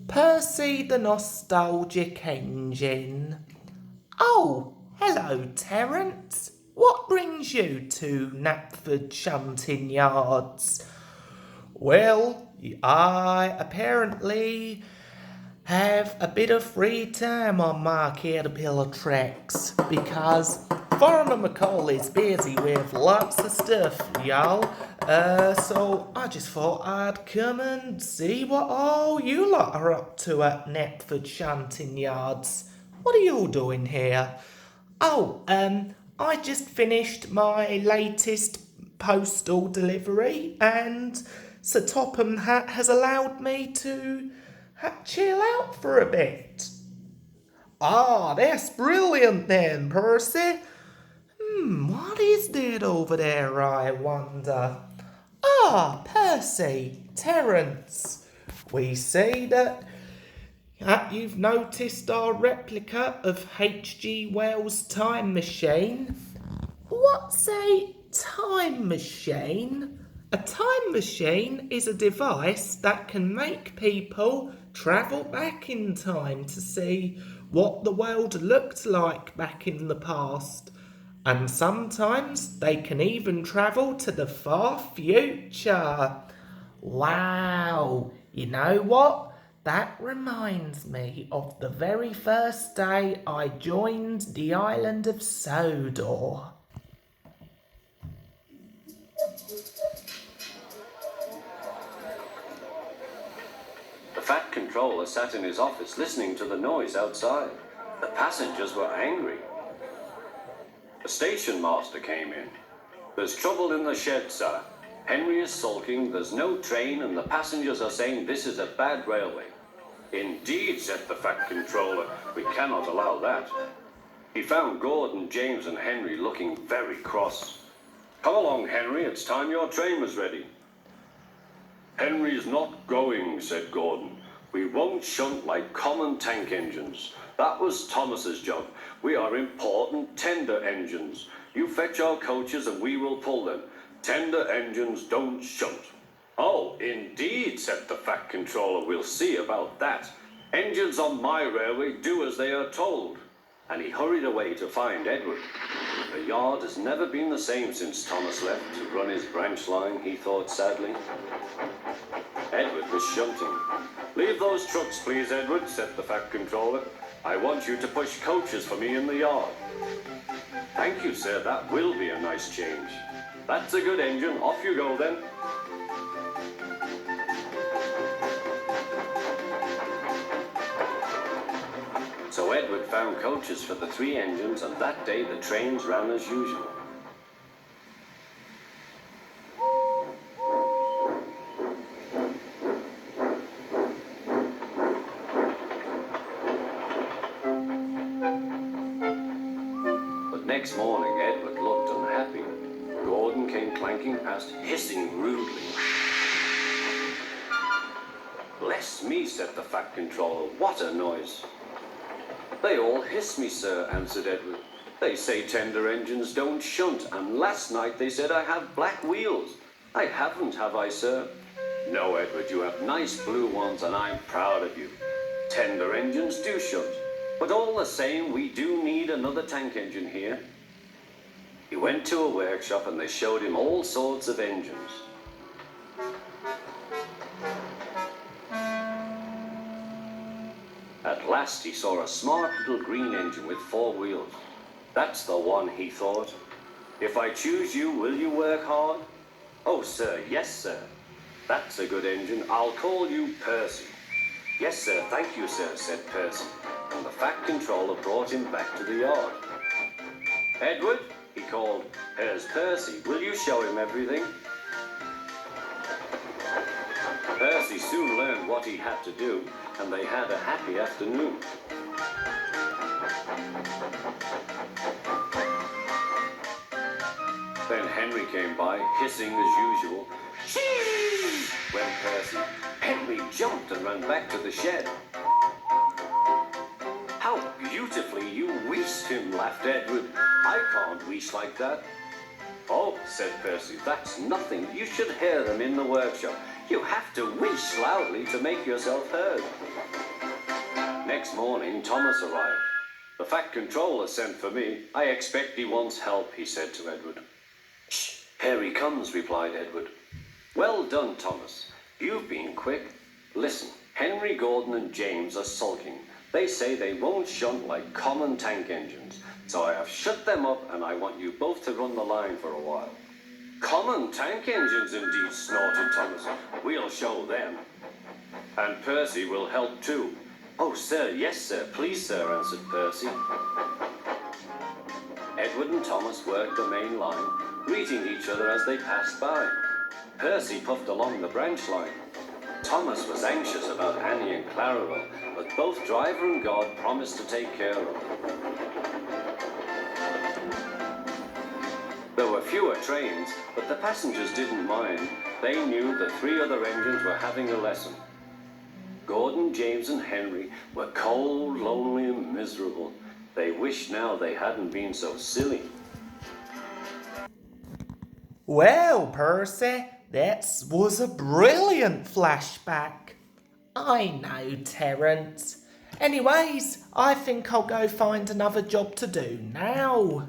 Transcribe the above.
Percy the Nostalgic Engine. Oh, hello, Terence. What brings you to Knapford Shunting Yards? Well, I apparently have a bit of free time on my caterpillar tracks because Farmer McCauley's busy with lots of stuff, y'all. So I just thought I'd come and see what all you lot are up to at Knapford Shunting Yards. What are you doing here? Oh, I just finished my latest postal delivery and Sir Topham Hatt has allowed me to chill out for a bit. Ah, that's brilliant then, Percy. What is that over there, I wonder? Ah, Percy, Terence. We see that you've noticed our replica of H.G. Wells' time machine. What's a time machine? A time machine is a device that can make people travel back in time to see what the world looked like back in the past. And sometimes they can even travel to the far future. Wow, you know what? That reminds me of the very first day I joined the island of Sodor. The Fat Controller sat in his office listening to the noise outside. The passengers were angry. The station master came in. "There's trouble in the shed, sir. Henry is sulking, there's no train, and the passengers are saying this is a bad railway." "Indeed," said the Fat Controller, "we cannot allow that." He found Gordon, James, and Henry looking very cross. "Come along, Henry, it's time your train was ready." "Henry's not going," said Gordon. "We won't shunt like common tank engines. That was Thomas's job. We are important tender engines. You fetch our coaches and we will pull them. Tender engines don't shunt." "Oh, indeed," said the Fat Controller. "We'll see about that. Engines on my railway do as they are told." And he hurried away to find Edward. The yard has never been the same since Thomas left to run his branch line, he thought sadly. Edward was shunting. "Leave those trucks, please, Edward," said the Fat Controller. "I want you to push coaches for me in the yard." "Thank you, sir, that will be a nice change." "That's a good engine, off you go then." So Edward found coaches for the three engines, and that day the trains ran as usual. But next morning Edward looked unhappy. Gordon came clanking past, hissing rudely. "Bless me," said the Fat Controller, "what a noise." "They all hiss me, sir," answered Edward. "They say tender engines don't shunt, and last night they said I have black wheels. I haven't, have I, sir?" "No, Edward, you have nice blue ones, and I'm proud of you. Tender engines do shunt, but all the same, we do need another tank engine here." He went to a workshop, and they showed him all sorts of engines. At last he saw a smart little green engine with 4 wheels. "That's the one," he thought. "If I choose you, will you work hard?" "Oh, sir, yes, sir." "That's a good engine. I'll call you Percy." "Yes, sir, thank you, sir," said Percy, and the Fat Controller brought him back to the yard. "Edward," he called, "here's Percy. Will you show him everything?" Percy soon learned what he had to do, and they had a happy afternoon. Then Henry came by, hissing as usual. "Chee!" went Percy. Henry jumped and ran back to the shed. "How beautifully you wheezed him," laughed Edward. "I can't wheeze like that." "Oh," said Percy, "that's nothing. You should hear them in the workshop. You have to wish loudly to make yourself heard. Next morning, Thomas arrived. The Fat Controller sent for me. I expect he wants help, he said to Edward. Shh, here he comes, replied Edward. Well done, Thomas. You've been quick. Listen, Henry, Gordon, and James are sulking. They say they won't shunt like common tank engines. So I have shut them up, and I want you both to run the line for a while. Common tank engines, indeed, snorted Thomas. We'll show them. And Percy will help too. Oh, sir, yes, sir, please, sir, answered Percy. Edward and Thomas worked the main line, greeting each other as they passed by. Percy puffed along the branch line. Thomas was anxious about Annie and Clarabel, but both driver and guard promised to take care of them. There were fewer trains, but the passengers didn't mind. They knew the three other engines were having a lesson. Gordon, James, and Henry were cold, lonely, and miserable. They wished now they hadn't been so silly. Well, Percy, that was a brilliant flashback. I know, Terence. Anyways, I think I'll go find another job to do now.